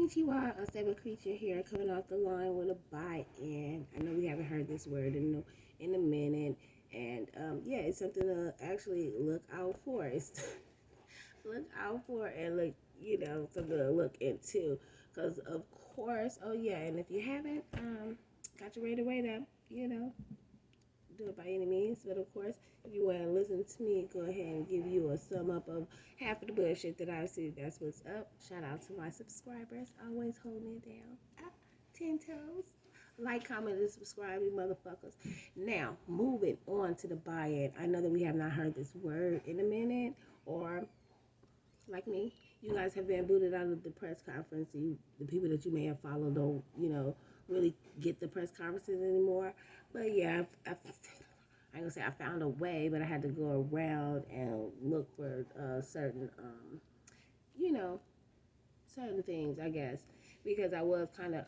Konnichiwa, unstable creature here, coming off the line with a buy-in. I know we haven't heard this word in a minute, and yeah, it's something to actually look out for. It's look out for and look, something to look into. Because of course, oh yeah, and if you haven't, got your radar, do it by any means. But of course, if you want to listen to me, go ahead and give you a sum up of half of the bullshit that I see. That's what's up. Shout out to my subscribers, always holding it down. 10 toes. Like, comment, and subscribe, you motherfuckers. Now, moving on to the buy-in. I know that we have not heard this word in a minute, or like me, you guys have been booted out of the press conference. The people that you may have followed don't, really get the press conferences anymore. But yeah, I'm gonna say I found a way, but I had to go around and look for certain, you know, certain things, I guess, because I was kind of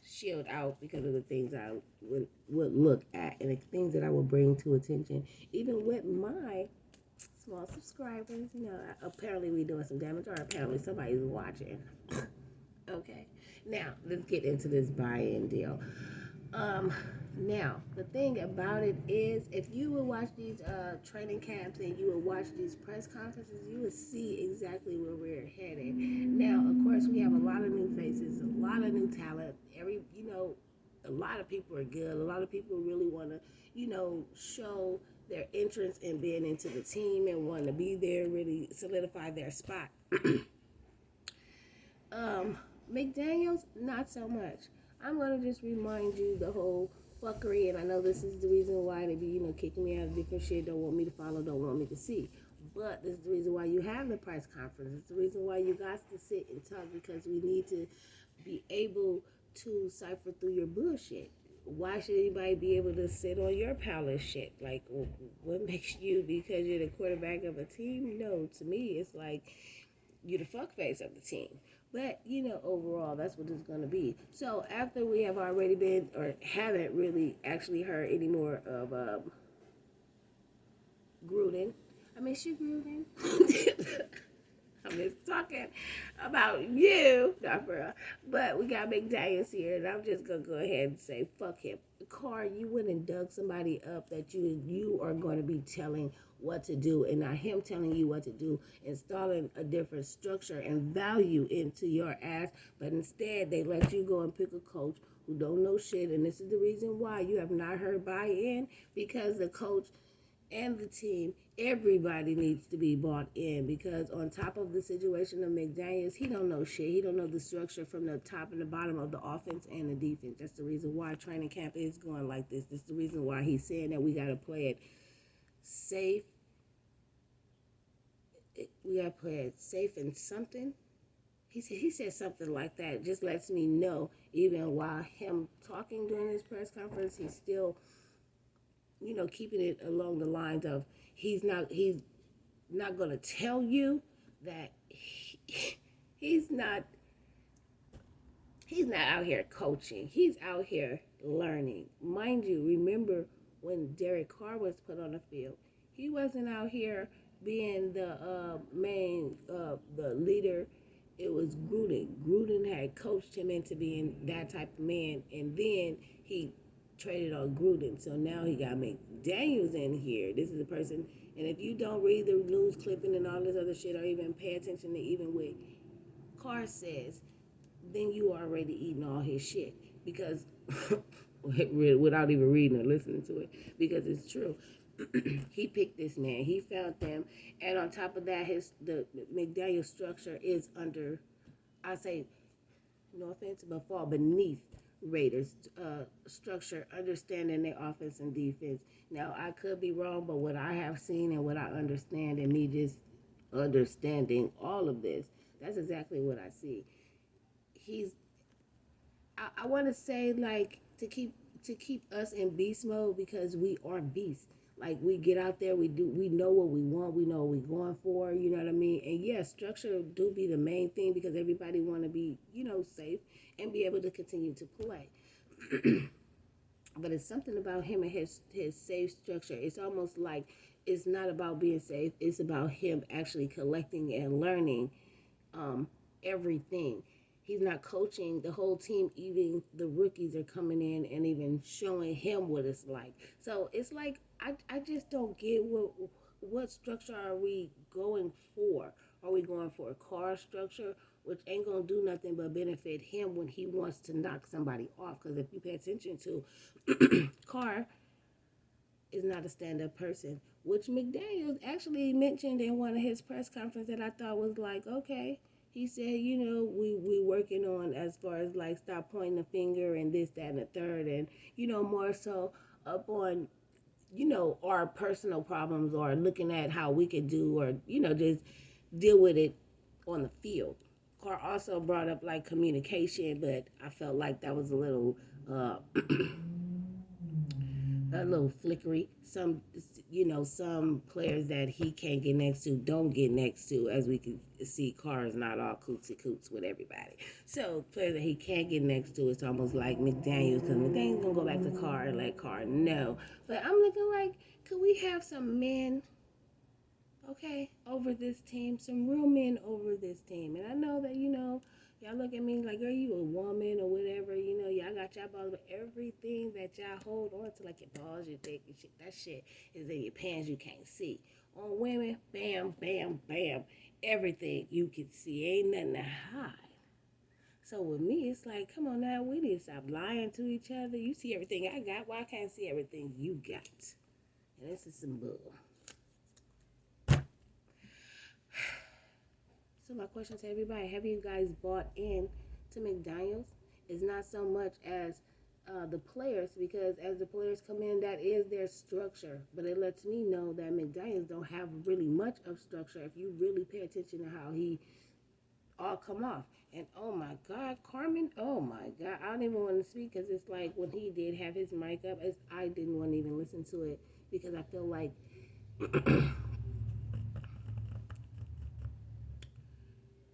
shield out because of the things I would look at and the things that I would bring to attention, even with my small subscribers. Apparently we doing some damage, or apparently somebody's watching. Okay, now let's get into this buy-in deal. Now the thing about it is, if you would watch these training camps and you would watch these press conferences, you would see exactly where we're headed. Now, of course, we have a lot of new faces, a lot of new talent. A lot of people are good. A lot of people really want to, show their interest in being into the team and want to be there, really solidify their spot. McDaniels, not so much. I'm gonna just remind you the whole fuckery, and I know this is the reason why they be, kicking me out of different shit, don't want me to follow, don't want me to see. But this is the reason why you have the press conference. It's the reason why you got to sit and talk, because we need to be able to cipher through your bullshit. Why should anybody be able to sit on your palace shit? Like, what makes you, because you're the quarterback of a team? No, to me, it's like you're the fuckface of the team. But, overall, that's what it's going to be. So, after we have already been, or haven't really actually heard any more of Gruden. I miss you, Gruden. I'm just talking about you, not for real. But we got McDaniels here, and I'm just gonna go ahead and say, fuck him. Carr, you went and dug somebody up that you are going to be telling what to do, and not him telling you what to do, installing a different structure and value into your ass. But instead, they let you go and pick a coach who don't know shit, and this is the reason why you have not heard buy-in, because the coach and the team, everybody needs to be bought in, because on top of the situation of McDaniels, he don't know shit. He don't know the structure from the top and the bottom of the offense and the defense. That's the reason why training camp is going like this. That's the reason why he's saying that we got to play it safe. We got to play it safe and something. He said something like that. It just lets me know, even while him talking during his press conference, he's still keeping it along the lines of he's not going to tell you that he's not out here coaching. He's out here learning. Mind you, remember when Derek Carr was put on the field, he wasn't out here being the main the leader. It was Gruden. Gruden had coached him into being that type of man, and then he traded on Gruden. So now he got McDaniels in here. This is a person, and if you don't read the news clipping and all this other shit, or even pay attention to even what Carr says, then you already eating all his shit, because without even reading or listening to it, because it's true. He picked this man. He found them, and on top of that, the McDaniel structure is under, I say, no offense, but fall beneath Raiders structure, understanding their offense and defense. Now, I could be wrong, but what I have seen and what I understand, and me just understanding all of this, that's exactly what I see. I want to say, like, to keep us in beast mode, because we are beasts. Like, we get out there, we know what we want, we know what we're going for, you know what I mean? And yes, structure do be the main thing, because everybody want to be, safe and be able to continue to play. But it's something about him and his safe structure. It's almost like it's not about being safe, it's about him actually collecting and learning everything. He's not coaching the whole team. Even the rookies are coming in and even showing him what it's like. So it's like I just don't get what structure are we going for? Are we going for a car structure, which ain't gonna do nothing but benefit him when he wants to knock somebody off? Because if you pay attention to Carr is not a stand-up person, which McDaniels actually mentioned in one of his press conferences that I thought was like, okay. He said, we working on as far as like stop pointing the finger and this, that, and the third, and more so up on our personal problems or looking at how we could do or just deal with it on the field. Carr also brought up like communication, but I felt like that was uh, a little flickery. Some players that he can't get next to don't get next to, as we can see. Carr is not all cootsy coots with everybody. So players that he can't get next to, it's almost like McDaniels, because McDaniels gonna go back to Carr and let Carr know. But I'm looking like, could we have some men, okay, over this team, some real men over this team? And I know that y'all look at me like, girl, you a woman or whatever, y'all got y'all balls, but everything that y'all hold on to, like your balls, your dick, your shit, that shit is in your pants you can't see. On women, bam, bam, bam, everything you can see, ain't nothing to hide. So with me, it's like, come on now, we need to stop lying to each other. You see everything I got, why I can't see everything you got? And this is some bull. So my question to everybody, have you guys bought in to McDaniels? It's not so much as the players, because as the players come in, that is their structure. But it lets me know that McDaniels don't have really much of structure if you really pay attention to how he all come off. And oh my God, Carmen, oh my God, I don't even want to speak, because it's like when he did have his mic up, I didn't want to even listen to it, because I feel like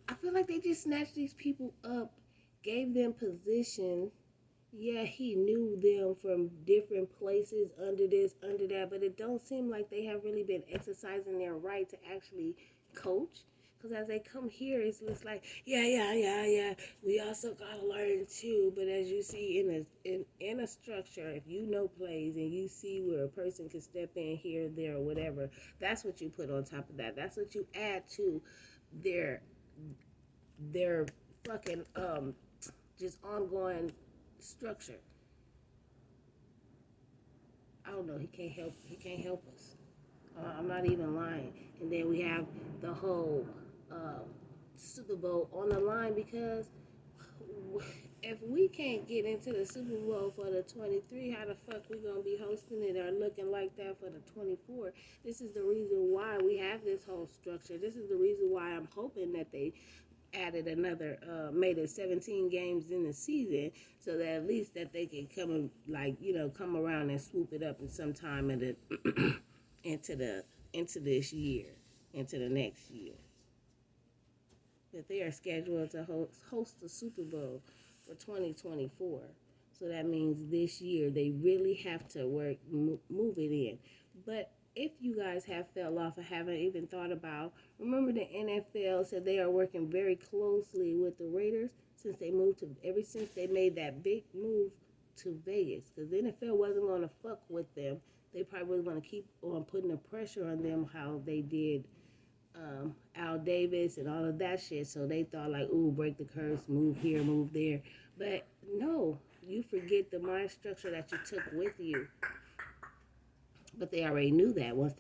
I feel like they just snatched these people up, gave them position. Yeah, he knew them from different places, under this, under that, but it don't seem like they have really been exercising their right to actually coach. Because as they come here, it's just like, yeah. We also gotta learn too. But as you see in a structure, if you know plays and you see where a person can step in here, there, or whatever, that's what you put on top of that. That's what you add to their their fucking just ongoing structure. I don't know. He can't help us. I'm not even lying. And then we have the whole uh, Super Bowl on the line, because if we can't get into the Super Bowl for the 23, how the fuck we gonna be hosting it or looking like that for the 24? This is the reason why we have this whole structure. This is the reason why I'm hoping that they added another, made it 17 games in the season, so that at least that they can come and come around and swoop it up in some time in the into this year, into the next year. That they are scheduled to host the Super Bowl for 2024. So that means this year they really have to move it in. But if you guys have fell off or haven't even thought about, remember the NFL said they are working very closely with the Raiders ever since they made that big move to Vegas, because the NFL wasn't going to fuck with them. They probably was going to keep on putting the pressure on them how they did Al Davis and all of that shit. So they thought like, ooh, break the curse, move here, move there. But no, you forget the mind structure that you took with you. But they already knew that once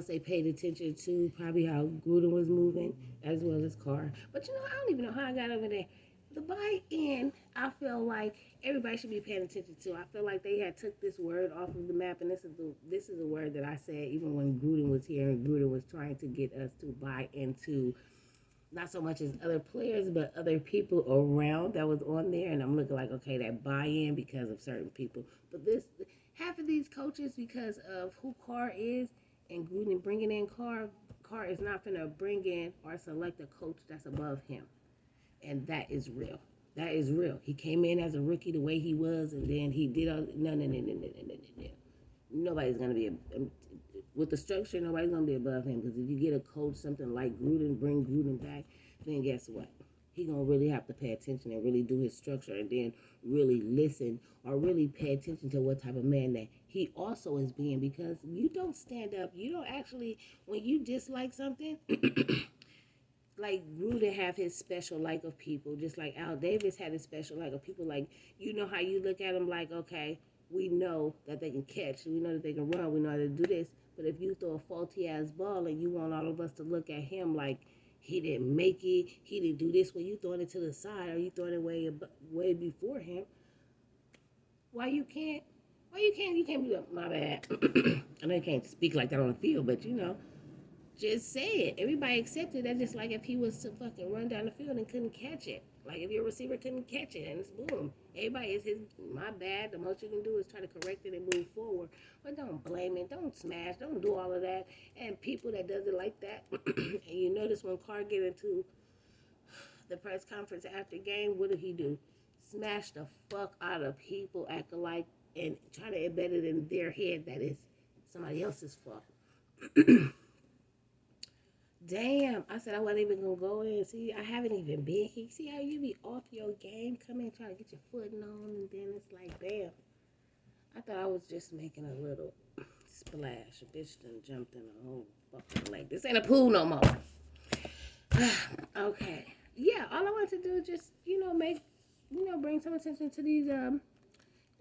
they paid attention to probably how Gruden was moving, as well as Carr. But I don't even know how I got over there. The buy-in, I feel like everybody should be paying attention to. I feel like they had took this word off of the map, and this is a word that I said even when Gruden was here and Gruden was trying to get us to buy into not so much as other players, but other people around that was on there. And I'm looking like, okay, that buy-in because of certain people. But half of these coaches, because of who Carr is, and Gruden bringing in Carr is not going to bring in or select a coach that's above him. And that is real. That is real. He came in as a rookie the way he was, and then he did all, no. Nobody's going to be, with the structure, nobody's going to be above him. Because if you get a coach, something like Gruden, bring Gruden back, then guess what? he gonna really have to pay attention and really do his structure and then really listen or really pay attention to what type of man that he also is being, because you don't stand up, you don't actually, when you dislike something, like Gruden have his special like of people, just like Al Davis had his special like of people. Like, you know how you look at them like, okay, we know that they can catch, we know that they can run, we know how to do this. But if you throw a faulty ass ball and you want all of us to look at him like he didn't make it, he didn't do this, when you throwing it to the side or you throwing it way before him, why you can't? Why you can't? You can't be like, my bad. I know you can't speak like that on the field, but you know, just say it. Everybody accepted that. Just like if he was to fucking run down the field and couldn't catch it. Like if your receiver couldn't catch it and it's boom. Everybody is his, my bad. The most you can do is try to correct it and move forward. But don't blame it. Don't smash. Don't do all of that. And people that does it like that, and you notice when Carr get into the press conference after game, what did he do? Smash the fuck out of people acting like and try to embed it in their head that it's somebody else's fault. Damn, I said I wasn't even gonna go in. See, I haven't even been here. See how you be off your game, come in trying to get your footing on, and then it's like, bam. I thought I was just making a little splash. A bitch done jumped in a whole fucking lake. This ain't a pool no more. Okay. Yeah, all I wanted to do is just, bring some attention to these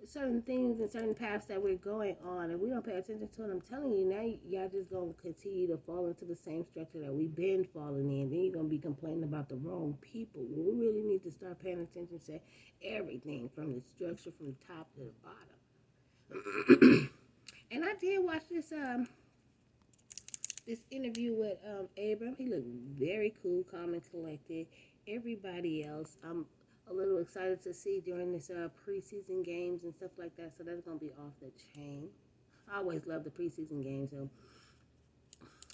certain things and certain paths that we're going on, and we don't pay attention to it. I'm telling you, now y'all just gonna continue to fall into the same structure that we've been falling in. Then you're gonna be complaining about the wrong people. Well, we really need to start paying attention to everything from the structure from the top to the bottom. And I did watch this interview with Abram. He looked very cool, calm, and collected. Everybody else, I'm a little excited to see during this preseason games and stuff like that. So that's gonna be off the chain. I always love the preseason games, so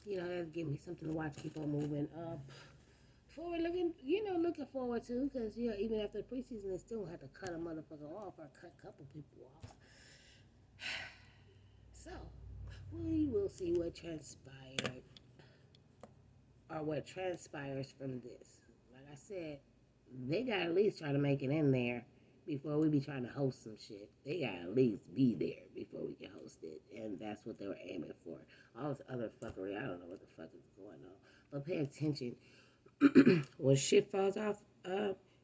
that'll give me something to watch. Keep on moving up forward, looking forward to, because even after the preseason, they still have to cut a motherfucker off or cut a couple people off. So we will see what transpired or what transpires from this. Like I said, they got to at least try to make it in there before we be trying to host some shit. They got to at least be there before we can host it. And that's what they were aiming for. All this other fuckery, I don't know what the fuck is going on. But pay attention. When shit falls off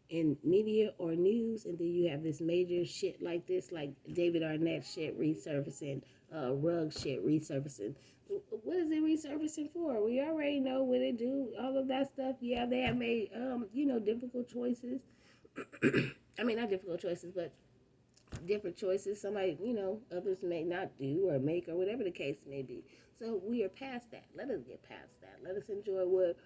in media or news, and then you have this major shit like this, like David Arnett shit resurfacing, rug shit resurfacing. What is it resurfacing for? We already know what it do. All of that stuff. Yeah, they have made difficult choices. I mean, not difficult choices, but different choices. Somebody, others may not do or make or whatever the case may be. So we are past that. Let us get past that. Let us enjoy what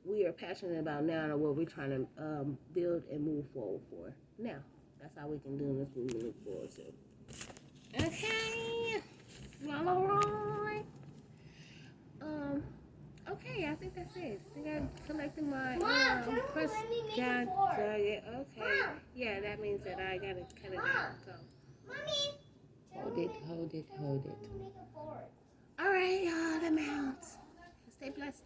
we are passionate about now and what we're trying to build and move forward for. Now, that's how we can do this. We look forward to. Okay. Well, all right. Okay, I think that's it. I think I'm collecting my press. Yeah, okay. Yeah, that means that I gotta cut it out. Go. Mommy. Hold it. All right, y'all, the mounts. Stay blessed.